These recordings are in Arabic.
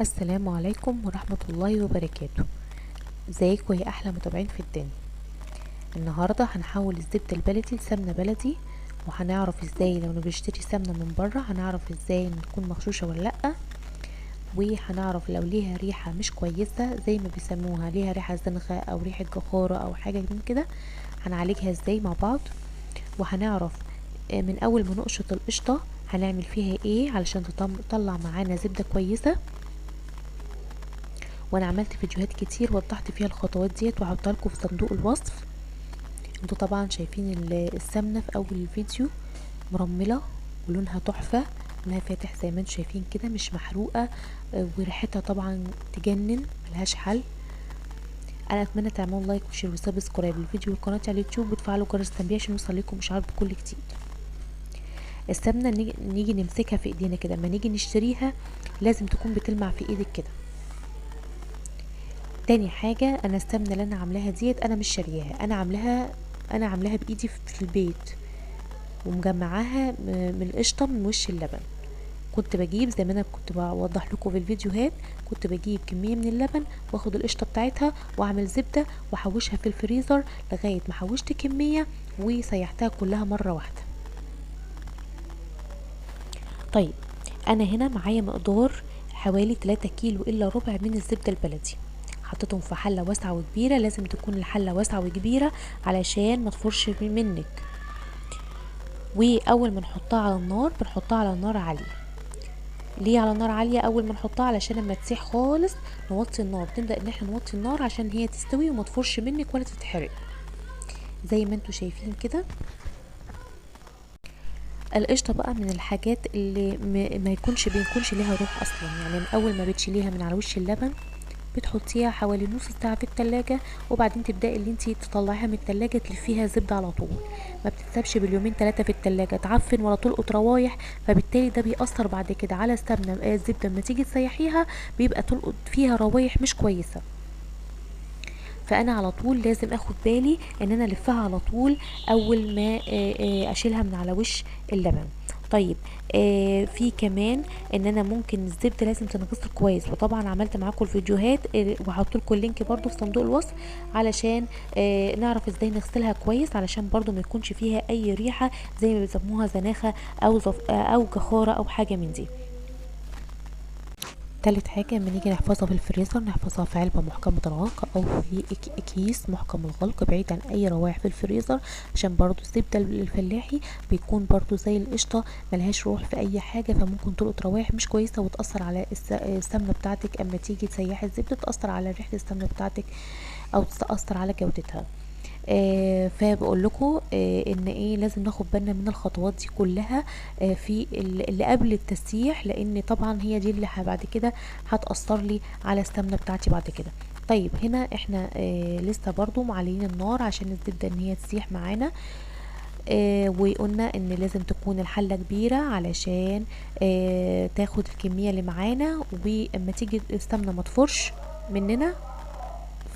السلام عليكم ورحمة الله وبركاته. ازيكم يا احلى متابعين في الدنيا. النهاردة هنحول الزبدة البلدي لسمنة بلدي، وهنعرف ازاي لو بنشتري سمنة من بره هنعرف ازاي ان تكون مغشوشة ولا لأ، وهنعرف لو ليها ريحة مش كويسة زي ما بيسموها ليها ريحة زنخة او ريحة جخارة او حاجة من كده هنعالجها ازاي مع بعض. وهنعرف من اول ما نقشط القشطة هنعمل فيها ايه علشان تطلع معانا زبدة كويسة. وانا عملت فيديوهات كتير وضحت فيها الخطوات ديت وهحطها لكم في صندوق الوصف. انتوا طبعا شايفين السمنه في اول الفيديو مرمله ولونها تحفه، لونها فاتح زي ما انتوا شايفين كده مش محروقه، وريحتها طبعا تجنن ملهاش حل. انا اتمنى تعملوا لايك وشير وسبسكرايب للفيديو وقناتي على اليوتيوب وتفعلوا جرس التنبيه عشان يوصل لكم اشعار بكل جديد. السمنه نيجي نمسكها في ايدينا كده، لما نيجي نشتريها لازم تكون بتلمع في ايدك كده. تاني حاجة، انا السمنة اللي انا عاملاها ديت انا مش شارياها، انا عاملاها بايدي في البيت ومجمعاها من القشطة من وش اللبن. كنت بجيب زي ما انا كنت بوضح لكم في الفيديوهات، كنت بجيب كمية من اللبن واخد القشطة بتاعتها واعمل زبدة واحوشها في الفريزر لغاية ما حوشت كمية وسيحتها كلها مرة واحدة. طيب انا هنا معايا مقدار حوالي 3 كيلو الا ربع من الزبدة البلدي، حطيتهم في حلة واسعة وكبيرة، لازم تكون الحلة واسعة وكبيرة علشان ما تفرش منك. واول ما نحطها على النار بنحطها على نار عالية. ليه على نار عالية اول ما نحطها؟ علشان لما تسيح خالص نوطي النار، نبدأ ان احنا نوطي النار عشان هي تستوي وما تفرش منك ولا تتحرق زي ما انتوا شايفين كده. القشطة بقى من الحاجات اللي ما بيكونش ليها روح اصلا، يعني من اول ما بتشيليها من على وش اللبن بتحطيها حوالي نص ساعة في التلاجة، وبعدين تبدأي اللي انتي تطلعيها من التلاجة تلفيها زبدة على طول. ما بتتسابش باليومين 3 في التلاجة تعفن ولا تلقط روايح، فبالتالي ده بيأثر بعد كده على السمنة. الزبدة لما تيجي تسيحيها بيبقى تلقط فيها روايح مش كويسة. فانا على طول لازم اخد بالي ان انا الفها على طول اول ما اشيلها من على وش اللبن. طيب في كمان ان انا ممكن الزبده لازم تنغسل كويس، وطبعا عملت معاكم الفيديوهات وهحط لكم اللينك برضو في صندوق الوصف علشان نعرف ازاي نغسلها كويس علشان برضو ما يكونش فيها اي ريحه زي ما بيسموها زناخه او جخاره او حاجه من دي. تالت حاجة لما نيجي نحفظها في الفريزر نحفظها في علبة محكمة الغلق او في كيس محكم الغلق بعيد عن اي روائح في الفريزر، عشان برضو الزبدة الفلاحي بيكون برضو زي القشطة ملهاش روح في اي حاجة، فممكن تلقط روائح مش كويسة وتأثر على السمنة بتاعتك. اما تيجي تسيحي الزبدة تأثر على ريحة السمنة بتاعتك او تأثر على جودتها. فبقول لكم ان ايه لازم ناخد بالنا من الخطوات دي كلها في اللي قبل التسييح، لان طبعا هي دي اللي بعد كده هتأثر لي على السمنة بتاعتي بعد كده. طيب هنا احنا لسه برضو معلين النار عشان الزبدة ان هي تسيح معانا. وقلنا ان لازم تكون الحلة كبيرة علشان تاخد الكمية اللي معانا، واما تيجي السمنة ما تفرش مننا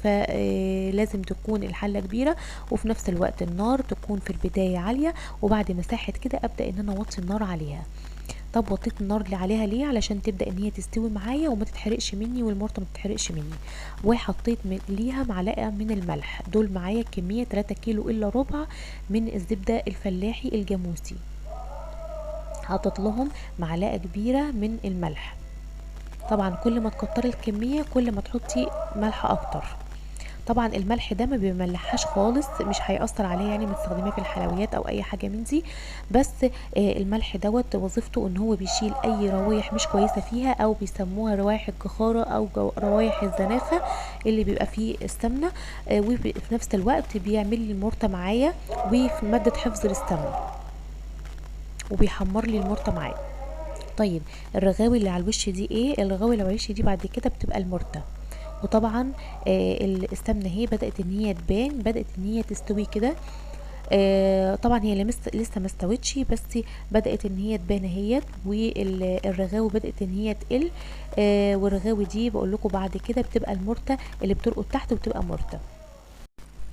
فلازم تكون الحلة كبيرة، وفي نفس الوقت النار تكون في البداية عالية، وبعد ما ساحت كده ابدأ ان انا اوطي النار عليها. طب وطيت النار اللي عليها ليه؟ علشان تبدأ ان هي تستوي معايا وما تتحرقش مني والمرطة ما تتحرقش مني. وحطيت ليها معلقة من الملح، دول معايا كمية 3 كيلو الا ربع من الزبدة الفلاحي الجاموسي، حطيت لهم معلقة كبيرة من الملح. طبعا كل ما تكتري الكمية كل ما تحطي ملح اكتر. طبعا الملح ده ما بيملحهاش خالص، مش هيأثر عليها يعني ما تستخدميها في الحلويات او اي حاجه من دي، بس الملح دوت وظيفته ان هو بيشيل اي روايح مش كويسه فيها او بيسموها روايح الجخاره او روايح الزناخه اللي بيبقى فيه السمنه. وفي نفس الوقت بيعمل لي المرطه معايا وفي ماده حفظ للسمنه وبيحمر لي المرطه معايا. طيب الرغاوي اللي على الوش دي ايه؟ الرغاوي اللي على الوش دي بعد كده بتبقى المرطه. وطبعا السمنه هي بدات ان هي تبان، بدات ان هي تستوي كده. طبعا هي لسه ما استوتش بس بدات ان هي تبان اهيت، والرغاوي بدات ان هي تقل. والرغاوي دي بقول لكم بعد كده بتبقى المرته اللي بترقد تحت وبتبقى مرته.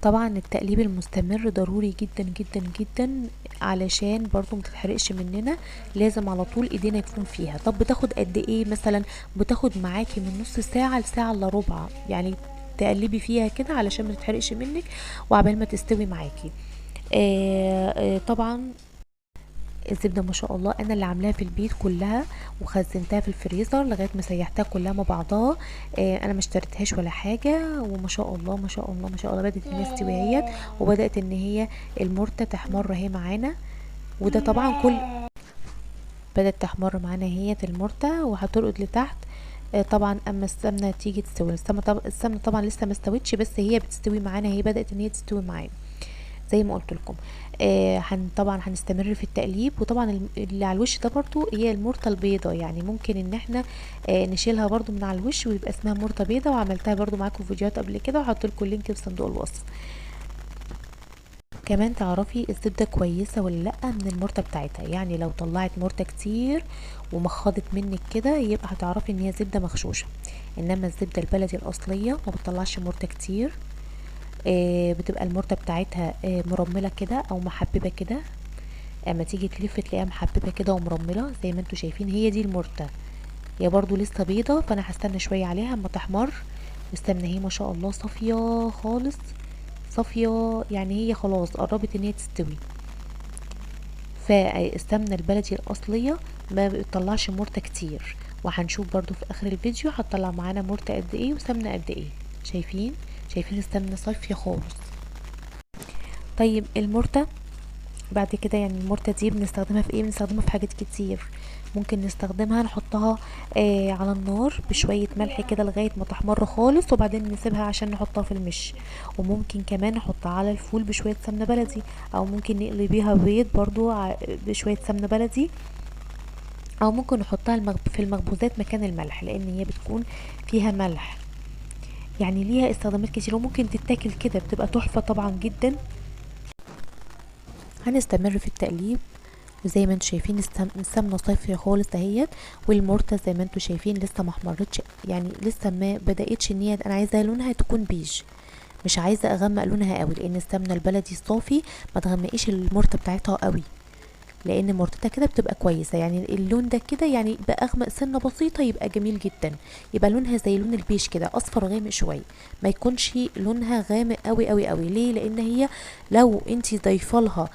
طبعا التقليب المستمر ضروري جدا جدا جدا علشان برضو متتحرقش مننا، لازم على طول ايدينا يكون فيها. طب بتاخد قد ايه؟ مثلا بتاخد معاكي من نص ساعة لساعة الا ربع، يعني تقلبي فيها كده علشان ما تتحرقش منك وعبال ما تستوي معاكي. طبعا الزبدة ما شاء الله انا اللي عاملاها في البيت كلها، وخزنتها في الفريزر لغاية ما سيحتها كلها مع بعضها. انا ما اشتريتهاش ولا حاجة، وما شاء الله ما شاء الله ما شاء الله بدأت ان هي تستوي اهيت، وبدأت ان هي المرتة تحمر اهي معانا. وده طبعا بدأت تحمر معانا اهيت المرتة وهترقد لتحت. طبعا اما السمنة تيجي تستوي، السمنة طبعا لسه ما استوتش، بس هي بتستوي معانا، هي بدأت ان هي تستوي معانا زي ما قلت لكم. طبعا هنستمر في التقليب. وطبعا اللي على الوش ده برضو هي المرطه البيضه، يعني ممكن ان احنا نشيلها برضو من على الوش ويبقى اسمها مرطه بيضه، وعملتها برضو معاكم فيديوهات قبل كده وهحط لكم اللينك في صندوق الوصف. كمان تعرفي الزبده كويسه ولا لا من المرطه بتاعتها، يعني لو طلعت مرطه كتير ومخضت منك كده يبقى هتعرفي ان هي زبده مغشوشه. انما الزبده البلدي الاصليه ما بتطلعش مرطه كتير، بتبقى المرطة بتاعتها مرملة كده او محببة كده، اما تيجي تلف تلاقيها محببة كده ومرملة زي ما انتوا شايفين. هي دي المرطة. هي برضو لسه بيضة، فانا هستنى شوية عليها اما تحمر. السمنة هي ما شاء الله صافية خالص، صافية، يعني هي خلاص قربت ان هي تستوي. فالسمنة البلدي الاصلية ما بتطلعش مرطة كتير، وهنشوف برضو في اخر الفيديو هتطلع معانا مرطة قد ايه وسمنة قد ايه. شايفين السمنة صافية خالص. طيب المرتة بعد كده، يعني المرتة دي بنستخدمها في ايه؟ بنستخدمها في حاجات كتير. ممكن نستخدمها نحطها على النار بشوية ملح كده لغاية ما تحمر خالص، وبعدين نسيبها عشان نحطها في المش. وممكن كمان نحطها على الفول بشوية سمنة بلدي، او ممكن نقلي بيها بيض برضو بشوية سمنة بلدي، او ممكن نحطها في المخبوزات مكان الملح، لان هي بتكون فيها ملح. يعني ليها استخدامات كتير، وممكن تتاكل كده بتبقى تحفة طبعا جدا. هنستمر في التقليب. وزي ما انتوا شايفين السمنه صافيه خالص اهيت، والمرته زي ما انتوا شايفين لسه ما احمرتش، يعني لسه ما بداتش ان هي، انا عايزه لونها تكون بيج، مش عايزه اغمق لونها قوي، لان السمنه البلدي الصافي ما تغمقيش المرته بتاعتها قوي، لان مرتتها كده بتبقى كويسه. يعني اللون ده كده يعني يبقى اغمق سنه بسيطه يبقى جميل جدا، يبقى لونها زي لون البيش كده، اصفر غامق شويه، ما يكونش لونها غامق قوي قوي قوي. ليه؟ لان هي لو انتي ضايفه لها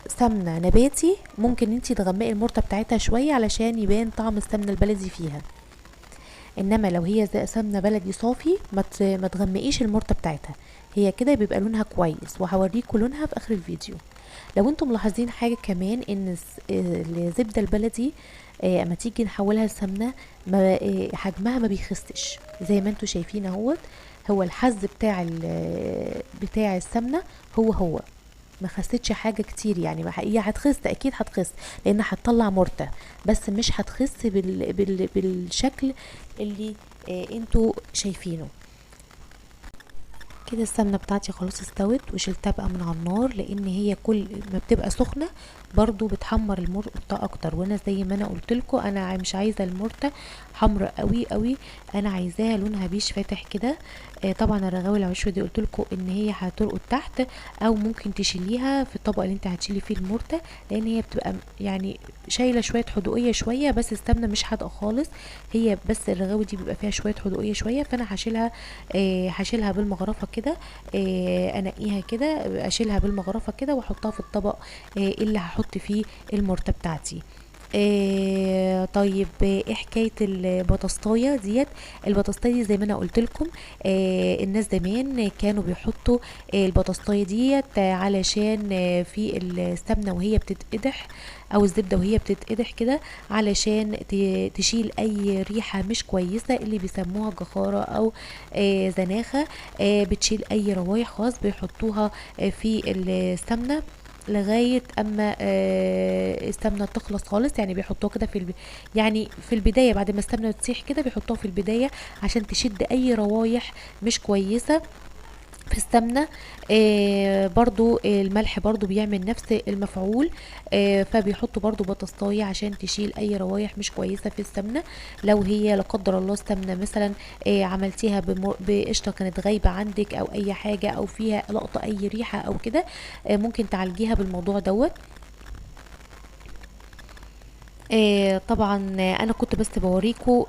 سمنه نباتي ممكن انتي تغمقي المرته بتاعتها شويه علشان يبان طعم السمنه البلدي فيها. انما لو هي زي سمنه بلدي صافي ما تغمقيش المرته بتاعتها، هي كده بيبقى لونها كويس، وهوريكم لونها في اخر الفيديو. لو انتم ملاحظين حاجه كمان، ان الزبده البلدي اما تيجي نحولها لسمنه ما حجمها ما بيخسش زي ما انتم شايفين اهوت. هو الحز بتاع السمنه هو ما خستش حاجه كتير، يعني هي هتخس، اكيد هتخس لان هتطلع مرته، بس مش هتخس بالشكل اللي انتوا شايفينه. كده السمنه بتاعتي خلاص استوت، وشلتها بقى من على النار، لان هي كل ما بتبقى سخنه برضو بتحمر المرته اكتر. وانا زي ما انا قلت لكم انا مش عايزه المرته حمراء قوي قوي، انا عايزاها لونها بيش فاتح كده. طبعا الرغاوي العشوه دي قلت لكم ان هي هترقد تحت، او ممكن تشيليها في الطبق اللي انت هتشيلي فيه المرته، لان هي بتبقى يعني شايله شويه حدوقيه شويه، بس السمنه مش حادقه خالص، هي بس الرغاوي دي بيبقى فيها شويه حدوقيه شويه. فانا هشيلها بالمغرفه كده، انقيها كده، اشيلها بالمغرفه كده واحطها في الطبق اللي هحط فيه المرته بتاعتي. طيب ايه حكايه البطاطايه ديت؟ البطاطايه دي زي ما انا قلت لكم الناس زمان كانوا بيحطوا البطاطايه ديت علشان في السمنه وهي بتتقدح، او الزبده وهي بتتقدح كده، علشان تشيل اي ريحه مش كويسه اللي بيسموها جخاره او زناخه. بتشيل اي روايح خاص بيحطوها في السمنه لغايه اما السمنه تخلص خالص. يعني بيحطوها كده يعني في البدايه بعد ما السمنه تسيح كده بيحطوها في البدايه عشان تشد اي روايح مش كويسه في السمنة. برضو الملح برضو بيعمل نفس المفعول. فبيحطوا برضو بطاطاية عشان تشيل اي روايح مش كويسة في السمنة. لو هي لا قدر الله السمنة مثلا عملتيها بقشطة كانت غايبة عندك او اي حاجة او فيها لقطة اي ريحة او كده، ممكن تعالجيها بالموضوع دوت. طبعا انا كنت بس بوريكم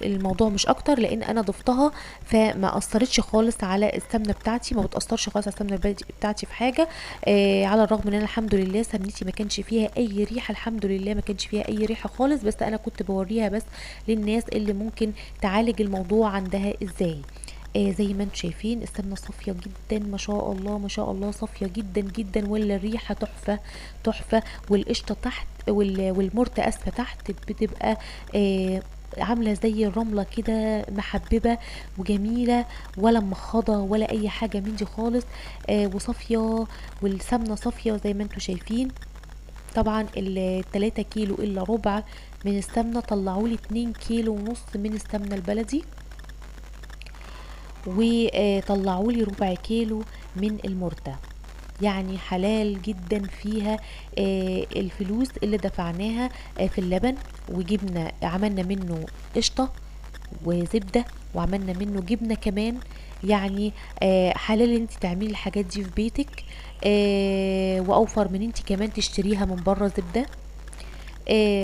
الموضوع مش اكتر، لان انا ضفتها فما اثرتش خالص على السمنه بتاعتي، ما بتاثرش خالص على السمنه البلدي بتاعتي في حاجه. على الرغم ان انا الحمد لله سمنتي ما كانش فيها اي ريحه، الحمد لله ما كانش فيها اي ريحه خالص، بس انا كنت بوريها بس للناس اللي ممكن تعالج الموضوع عندها ازاي. زي ما انتم شايفين السمنه صافيه جدا ما شاء الله ما شاء الله، صافيه جدا جدا، ولا الريحه تحفه تحفه. والقشطه تحت والمرته اسفه تحت بتبقى عامله زي الرمله كده، محببه وجميله، ولا مخضه ولا اي حاجه من دي خالص. وصافيه، والسمنه صافيه زي ما انتم شايفين. طبعا ال3 كيلو الا ربع من السمنه طلعوا لي 2 كيلو ونص من السمنه البلدي، وطلعوا لي ربع كيلو من المرتة. يعني حلال جدا فيها الفلوس اللي دفعناها في اللبن، وجبنا عملنا منه قشطة وزبدة، وعملنا منه جبنة كمان. يعني حلال انت تعملي الحاجات دي في بيتك، واوفر من انت كمان تشتريها من بره زبدة،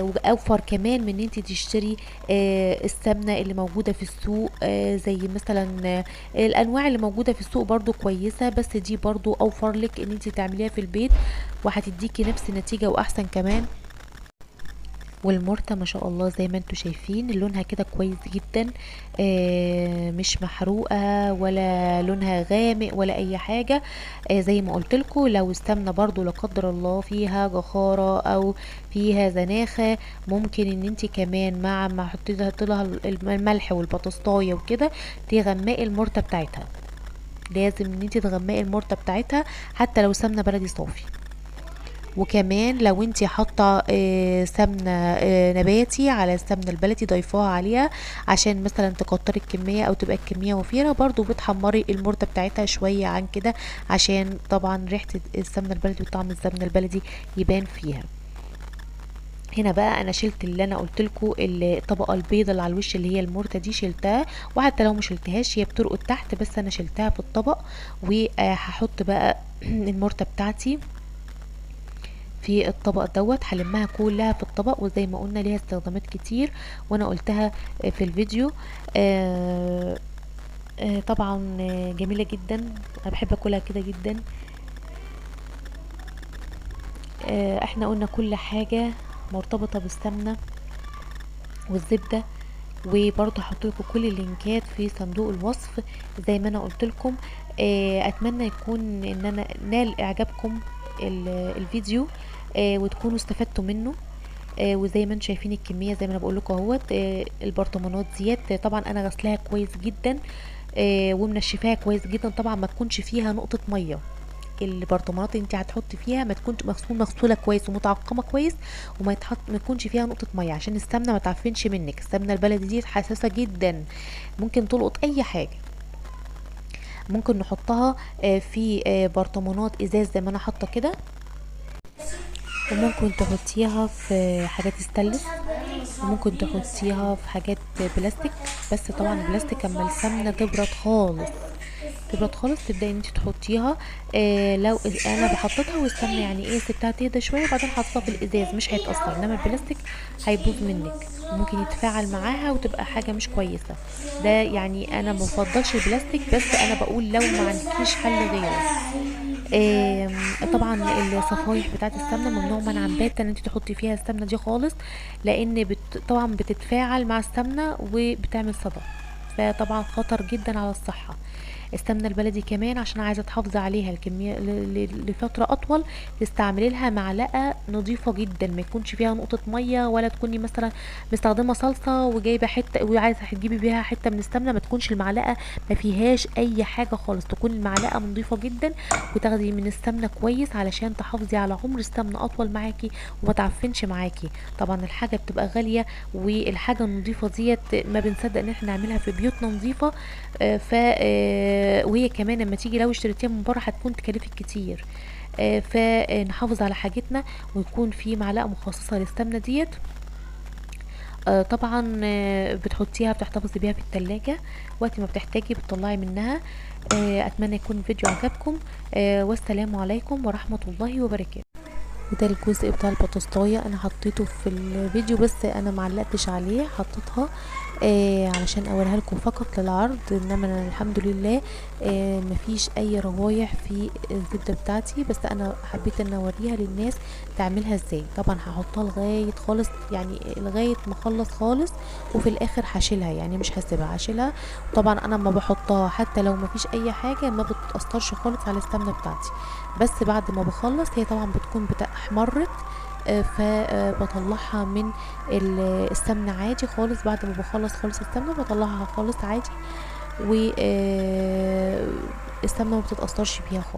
واوفر كمان من ان انت تشتري السمنه اللي موجوده في السوق. زي مثلا الانواع اللي موجوده في السوق برضو كويسه، بس دي برضو اوفر لك ان انت تعمليها في البيت، وهتديكي نفس النتيجه واحسن كمان. والمرتة ما شاء الله زي ما انتوا شايفين لونها كده كويس جدا، مش محروقة ولا لونها غامق ولا اي حاجة. زي ما قلت لكم، لو السمنة برضو لا قدر الله فيها جخارة او فيها زناخة، ممكن ان انت كمان مع ما حطيت لها الملح والبطاطاية وكده تغمقي المرتة بتاعتها. لازم ان انت تغمقي المرتة بتاعتها حتى لو سمنة بلدي صافي. وكمان لو انتي حاطه سمنه نباتي على السمنه البلدي ضيفوها عليها عشان مثلا تكتري الكميه او تبقى الكميه وفيره، برضو بتحمري المرته بتاعتها شويه عن كده، عشان طبعا ريحه السمنه البلدي وطعم السمنه البلدي يبان فيها. هنا بقى انا شلت اللي انا قلت لكم، الطبقه البيضه اللي على الوش اللي هي المرته دي شلتها، وحتى لو ما شلتهاش هي بترقد تحت، بس انا شلتها في الطبق. وهحط بقى المرته بتاعتي في الطبق دوت، هلمها كلها في الطبق، وزي ما قلنا ليها استخدامات كتير وانا قلتها في الفيديو. طبعا جميلة جدا، انا بحب اكلها كده جدا. احنا قلنا كل حاجة مرتبطة بالسمنة والزبدة، وبرضه هحط لكم كل اللينكات في صندوق الوصف زي ما انا قلت لكم. اتمنى يكون ان انا نال اعجابكم الفيديو، وتكونوا استفدتوا منه. وزي ما انتم شايفين الكميه زي ما انا بقول لكم اهوت. البرطمانات ديت طبعا انا غسلاها كويس جدا، ومنشفاها كويس جدا، طبعا ما تكونش فيها نقطه ميه. البرطمانات اللي انت هتحطي فيها ما تكونش مغسوله كويس ومتعقمه كويس، ما يكونش فيها نقطه ميه عشان السمنه ما تعفنش منك. السمنه البلدي دي حساسه جدا، ممكن تلقط اي حاجه. ممكن نحطها في برطمانات ازاز زي ما انا حاطه كده، وممكن تحطيها في حاجات ستانلس، وممكن تحطيها في حاجات بلاستيك. بس طبعا البلاستيك اما السمنه تبرد خالص تبرد خالص تبداي ان انت تحطيها. لو انا بحطتها والسمنه يعني ايه سبتها تهدى شويه وبعدين حطيتها في الازاز مش هيتاثر، انما البلاستيك هيبوظ منك وممكن يتفاعل معاها وتبقى حاجه مش كويسه. ده يعني انا مفضلش البلاستيك، بس انا بقول لو ما عندكيش حل غيره. طبعا الصفايح بتاعت السمنه ممنوع منعا باتا ان انت تحطي فيها السمنه دي خالص، لان طبعا بتتفاعل مع السمنه وبتعمل صدى، فطبعا خطر جدا على الصحه. السمنه البلدي كمان عشان عايزه تحافظي عليها الكميه لفتره اطول، تستعملي لها معلقه نظيفه جدا ما يكونش فيها نقطه ميه، ولا تكوني مثلا مستخدمه صلصه وجايبه حته وعايزه تجيبي بيها حته من السمنه، ما تكونش المعلقه ما فيهاش اي حاجه خالص، تكون المعلقه نظيفه جدا، وتاخدي من السمنه كويس علشان تحافظي على عمر السمنه اطول معاكي وما تعفنش معاكي. طبعا الحاجه بتبقى غاليه، والحاجه النظيفه ديت ما بنصدق ان احنا نعملها في بيوتنا نظيفه. ف وهي كمان لما تيجي لو اشتريتيها من بره هتكون تكلفك كتير. فنحافظ على حاجتنا ويكون في معلقه مخصصه للسمنه ديت. طبعا بتحطيها بتحتفظي بيها في التلاجة، وقت ما بتحتاجي بتطلعي منها. اتمنى يكون الفيديو عجبكم، والسلام عليكم ورحمة الله وبركاته. وده الجزء بتاع البطاطاية انا حطيته في الفيديو، بس انا معلقتش عليه، حطيتها علشان اوريها لكم فقط للعرض، انما أنا الحمد لله مفيش اي روايح في الزبدة بتاعتي، بس انا حبيت ان اوريها للناس تعملها ازاي. طبعا هحطها لغاية خالص، يعني لغاية ما اخلص خالص، وفي الاخر هشيلها، يعني مش هسيبها، هشيلها. طبعا انا ما بحطها حتى لو مفيش اي حاجة ما بتأثرش خالص على السمنة بتاعتي، بس بعد ما بخلص هي طبعا بتكون احمرت، فبطلعها من السمنة عادي خالص. بعد ما بخلص خالص السمنة بطلعها خالص عادي، والسمنة ما بتتأثرش بيها خالص.